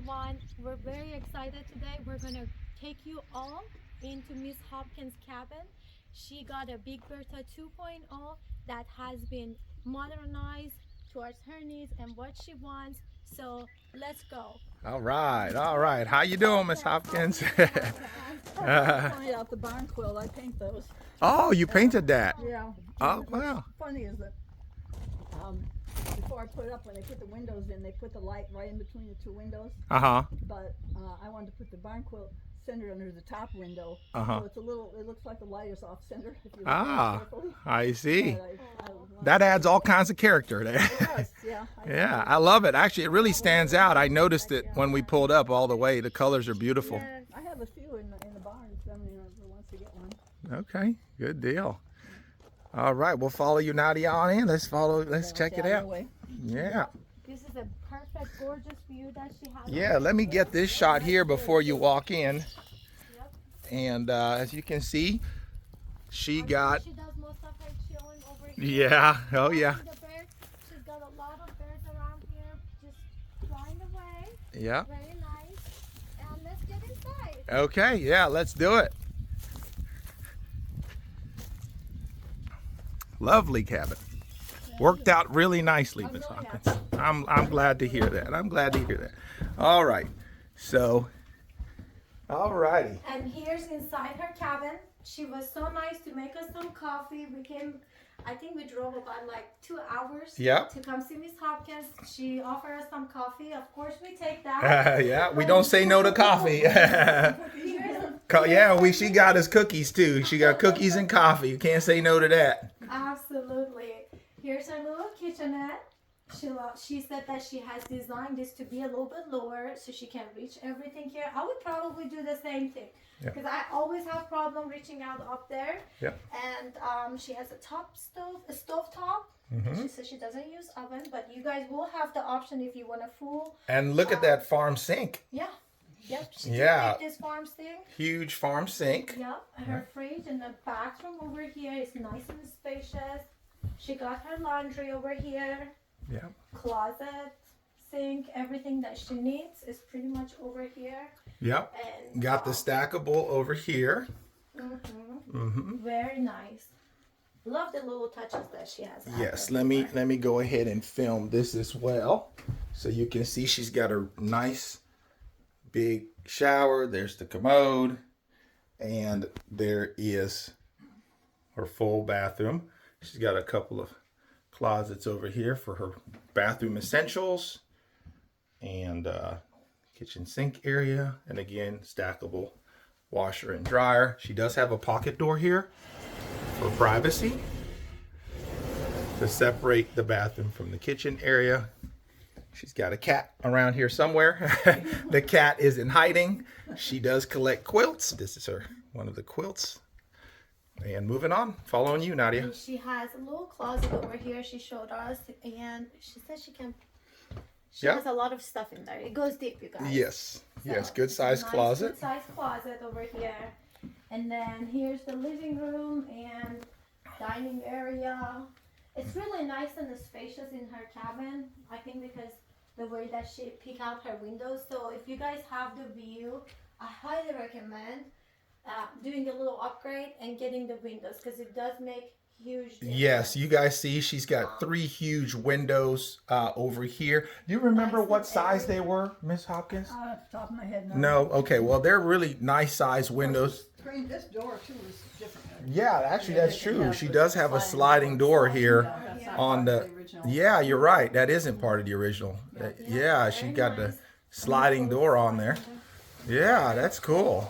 everyone. We're very excited today. We're going to take you all into Miss Hopkins' cabin. She got a big Bertha 2.0 that has been modernized towards her needs and what she wants. So let's go. All right, all right. How you doing, Miss Hopkins? Find out the barn quilt. I paint those. Oh, you painted that. Yeah. Oh, What's wow. funny is that before I put it up, when they put the windows in, they put the light right in between the two windows. Uh-huh. But I wanted to put the barn quilt centered under the top window. Uh-huh. So it's a little. It looks like the light is off center. If you look Ah, carefully. I see. But That adds all kinds of character there. It does, yeah. Yeah, I love it. Actually, it really stands out. I noticed it when we pulled up all the way. The colors are beautiful. Yeah, I have a few in the barn. If somebody wants to get one. Okay, good deal. All right, we'll follow you, Nadia, on in. Let's check it out. Yeah. This is a perfect, gorgeous view that she has. Yeah, let me get this shot here before you walk in. Yep. And as you can see, she got, She does most of her chilling over here. yeah, oh yeah. The birds, she's got a lot of birds around here just flying away. Yeah. Very nice. And let's get inside. Okay, yeah, let's do it. Lovely cabin. Worked out really nicely, Miss Hopkins. I'm glad to hear that. I'm glad to hear that. All right. So, all righty. And here's inside her cabin. She was so nice to make us some coffee. We came, I think we drove about like 2 hours Yep. to come see Miss Hopkins. She offered us some coffee. Of course, we take that. Yeah, we don't say no to coffee. Yeah, she got us cookies too. She got cookies and coffee. You can't say no to that. Absolutely. Here's her little kitchenette. She said that she has designed this to be a little bit lower so she can reach everything here. I would probably do the same thing because I always have problem reaching out up there. Yeah. And she has a stove top. She says she doesn't use oven, but you guys will have the option if you want a full. And look at that farm sink. Yeah. Yep. She Yeah. did this farm thing. Huge farm sink. Yep. Her fridge and the bathroom over here is nice and spacious. She got her laundry over here. Yeah. Closet, sink, everything that she needs is pretty much over here. Yep. And Got the stackable over here. very nice. Love the little touches that she has. Yes, let me go ahead and film this as well. So you can see she's got a nice big shower. There's the commode. And there is her full bathroom. She's got a couple of closets over here for her bathroom essentials. And kitchen sink area. And again, stackable washer and dryer. She does have a pocket door here for privacy to separate the bathroom from the kitchen area. She's got a cat around here somewhere. The cat is in hiding. She does collect quilts. This is one of the quilts. And moving on, following you, Nadia. And she has a little closet over here she showed us, and she said she has a lot of stuff in there. It goes deep, you guys. Yes, So yes, good size nice, closet. Good size closet over here. And then here's the living room and dining area. It's really nice and spacious in her cabin, I think, because the way that she pick out her windows. So if you guys have the view, I highly recommend doing a little upgrade and getting the windows because it does make huge difference. Yes, you guys see she's got 3 huge windows over here. Do you remember what size they were, Miss Hopkins? Off the top of my head, No, okay, well they're really nice size windows. This door too is different. Yeah, actually that's true. She does have a sliding door here on the, yeah, you're right. That isn't part of the original. Yeah, she got the sliding door on there. Yeah, that's cool.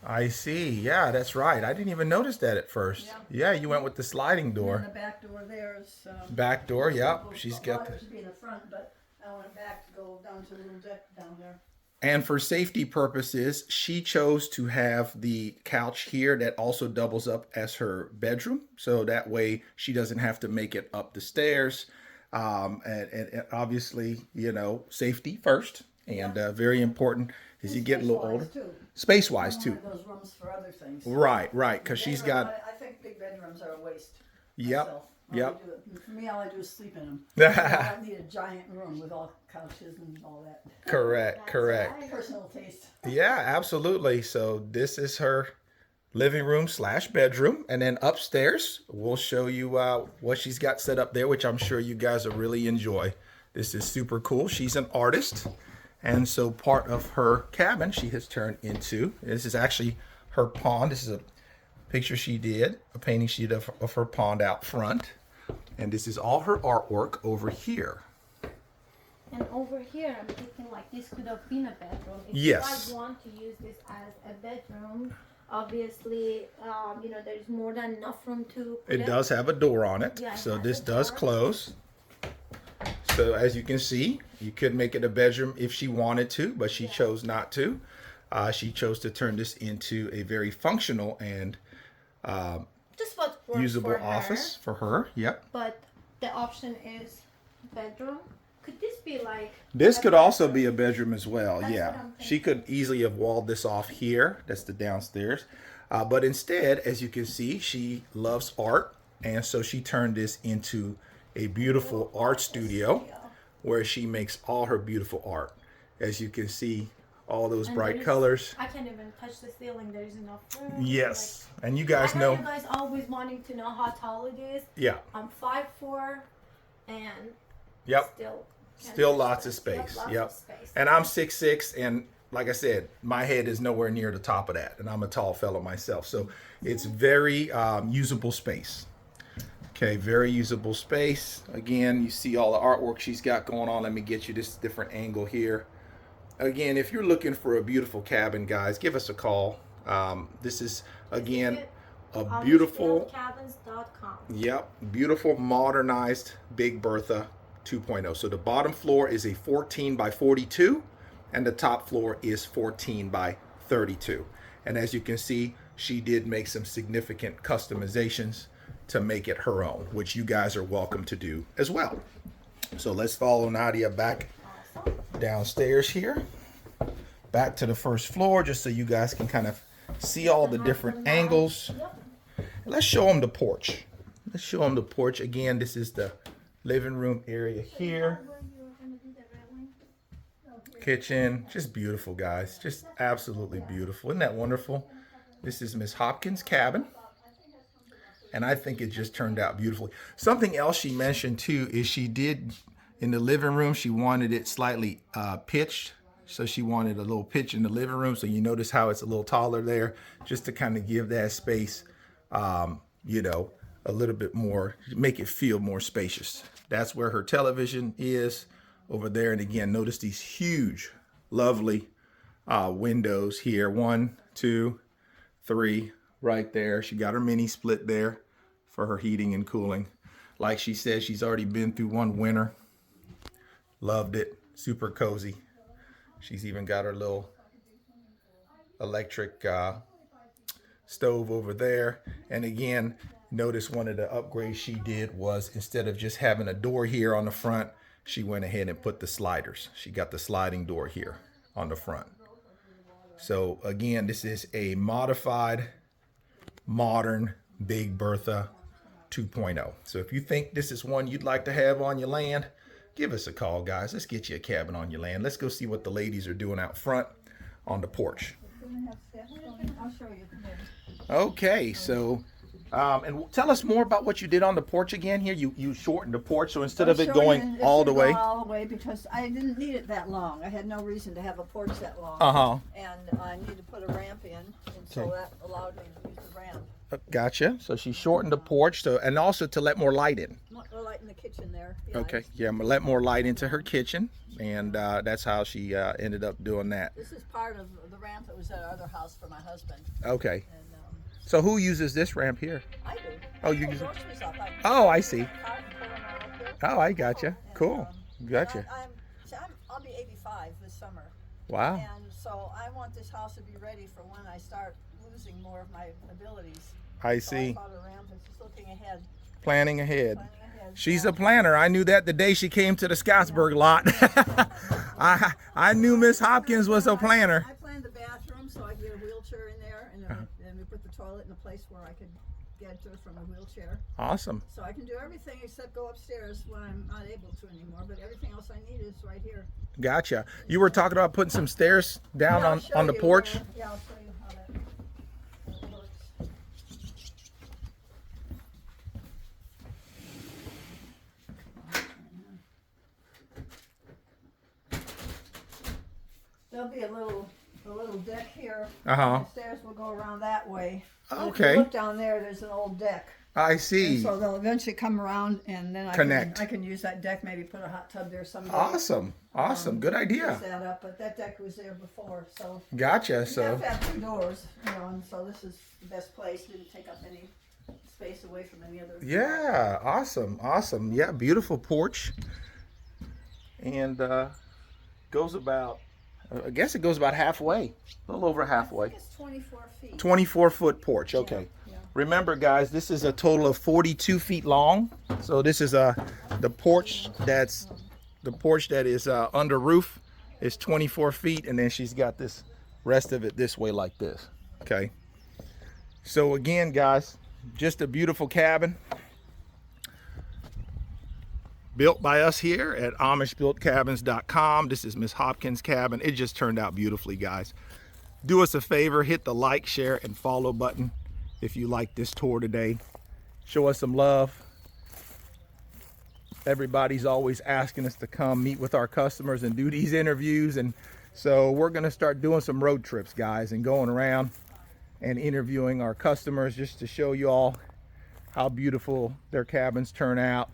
I see. Yeah, that's right. I didn't even notice that at first. Yeah, you went with the sliding door. And the back door there is. Back door, yep. She's got the. It should be in the front, but I went back to go down to the little deck down there. And for safety purposes, she chose to have the couch here that also doubles up as her bedroom. So that way she doesn't have to make it up the stairs. And obviously, you know, safety first. And very important as you get a little older. Space-wise, too. Those rooms for other things. Right, because she's got. I think big bedrooms are a waste. Yep. Myself. Yep. For me, all I do is sleep in them. I don't need a giant room with all couches and all that. Correct. Personal taste. Yeah, absolutely. So this is her living room / bedroom. And then upstairs, we'll show you what she's got set up there, which I'm sure you guys will really enjoy. This is super cool. She's an artist. And so part of her cabin she has turned into, this is actually her pond. This is a picture she did, a painting she did of her pond out front. And this is all her artwork over here. And over here, I'm thinking like this could have been a bedroom. If Yes. you guys want to use this as a bedroom, obviously, you know, there's more than enough room to put It does have a door on it, Yeah, it so has this a does door. close. So as you can see, you could make it a bedroom if she wanted to, but she chose not to. She chose to turn this into a very functional and Just what works usable for her. office for her. Yep. But the option is bedroom. Could this be like? This a could also bedroom? be a bedroom as well. That's Yeah. what I'm She could easily have walled this off here. That's the downstairs. But instead, as you can see, she loves art. And so she turned this into a beautiful art studio where she makes all her beautiful art. As you can see, all those And bright there's- colors. I can't even touch the ceiling. There's enough room. Yes. And you Like, guys I know know. you guys always wanting to know how tall it is. Yeah. I'm 5'4", and Yep. still Still lots of space. Lots Yep. of space. And I'm 6'6", and like I said, my head is nowhere near the top of that, and I'm a tall fellow myself. So it's very usable space. Okay, very usable space. Again, you see all the artwork she's got going on. Let me get you this different angle here. Again, if you're looking for a beautiful cabin, guys, give us a call. This is, again, a beautiful, AmishBuiltCabins.com. yep, beautiful modernized Big Bertha 2.0. So the bottom floor is a 14 by 42, and the top floor is 14 by 32. And as you can see, she did make some significant customizations to make it her own, which you guys are welcome to do as well. So let's follow Nadia back Awesome. downstairs here, back to the first floor, just so you guys can kind of see all the different angles. Yep. Let's show them the porch. Let's show them the porch. Again, this is the living room area here. Where you were gonna do the railing? Kitchen, just beautiful, guys. Just absolutely beautiful. Isn't that wonderful? This is Miss Hopkins' cabin. And I think it just turned out beautifully. Something else she mentioned too is she did, in the living room, she wanted it slightly pitched. So she wanted a little pitch in the living room. So you notice how it's a little taller there, just to kind of give that space, you know, a little bit more, make it feel more spacious. That's where her television is over there. And again, notice these huge, lovely windows here. 1, 2, 3, right there. She got her mini split there for her heating and cooling. Like she said, she's already been through one winter. Loved it. Super cozy. She's even got her little electric stove over there. And again, notice one of the upgrades she did was, instead of just having a door here on the front, she went ahead and put the sliders. She got the sliding door here on the front. So again, this is a modified, modern Big Bertha 2.0. So if you think this is one you'd like to have on your land, give us a call, guys. Let's get you a cabin on your land. Let's go see what the ladies are doing out front on the porch. I'll show you. Okay, so and tell us more about what you did on the porch again here. You shortened the porch, so instead of it going all the way. All the way, because I didn't need it that long. I had no reason to have a porch that long. And I needed to put a ramp in, and so Okay. that allowed me to use the ramp. Gotcha. So she shortened the porch, so, and also to let more light in. The light in the kitchen there. Yeah, Okay, yeah, I'm gonna let more light into her kitchen, and that's how she ended up doing that. This is part of the ramp that was at our other house for my husband. Okay, And so who uses this ramp here? I do. Oh, you Pull use it? groceries up. Oh, I see. Cart and pull them all up here. Oh, I gotcha. And, Cool. Gotcha. I'll be 85 this summer. Wow. And so I want this house to be ready for when I start losing more of my abilities. I So I see. bought a ramp and just looking ahead. Planning ahead. Planning ahead. She's Yeah. a planner. I knew that the day she came to the Scottsburg lot. I knew Miss Hopkins was a planner. I planned the bathroom so I could get a wheelchair in there, and then we put the toilet in a place where I could get to it from a wheelchair. Awesome. So I can do everything except go upstairs when I'm not able to anymore, but everything else I need is right here. Gotcha. You were talking about putting some stairs down Yeah, I'll show on the you porch? where- yeah, I'll show you how that works. There'll be a little deck here. Uh-huh. The stairs will go around that way. And If Okay. you look down there's an old deck. I And see. so they'll eventually come around, and then Connect. I can use that deck, maybe put a hot tub there someday. Awesome. Awesome. Good Use idea. that up, but that deck was there before, so. Gotcha. You have So, to have 2 doors, and so this is the best place. Didn't take up any space away from any other. yeah. Awesome. Awesome. Yeah. Beautiful porch. And goes about, I guess it goes about halfway. A little over I halfway. think it's 24 feet. 24-foot porch. Okay. Yeah. Remember, guys, this is a total of 42 feet long. So this is the porch that is under roof is 24 feet, and then she's got this rest of it this way like this. Okay. So again, guys, just a beautiful cabin built by us here at AmishBuiltCabins.com. This is Miss Hopkins' cabin. It just turned out beautifully, guys. Do us a favor, hit the like, share, and follow button if you like this tour today. Show us some love. Everybody's always asking us to come meet with our customers and do these interviews, and so we're going to start doing some road trips, guys, and going around and interviewing our customers just to show you all how beautiful their cabins turn out.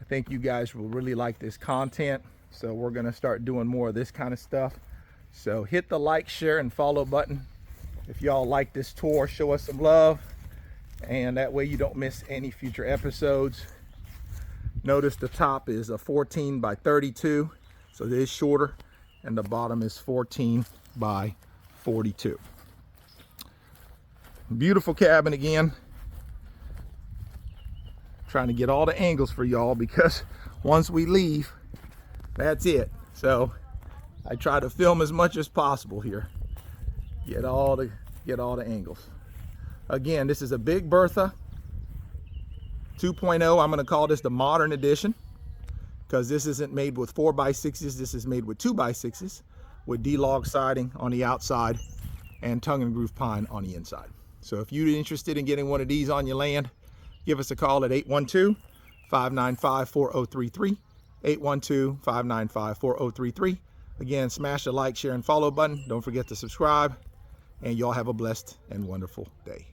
I think you guys will really like this content, so we're going to start doing more of this kind of stuff. So hit the like, share, and follow button if y'all like this tour. Show us some love, and that way you don't miss any future episodes. Notice the top is a 14 by 32, so it is shorter, and the bottom is 14 by 42. Beautiful cabin again. Trying to get all the angles for y'all, because once we leave, that's it. So I try to film as much as possible here. Get all the angles. Again, this is a big Bertha 2.0. I'm going to call this the modern edition, because this isn't made with 4x6s. This is made with 2x6s with D-log siding on the outside and tongue and groove pine on the inside. So if you're interested in getting one of these on your land, give us a call at 812-595-4033. 812-595-4033. Again, smash the like, share, and follow button. Don't forget to subscribe, and y'all have a blessed and wonderful day.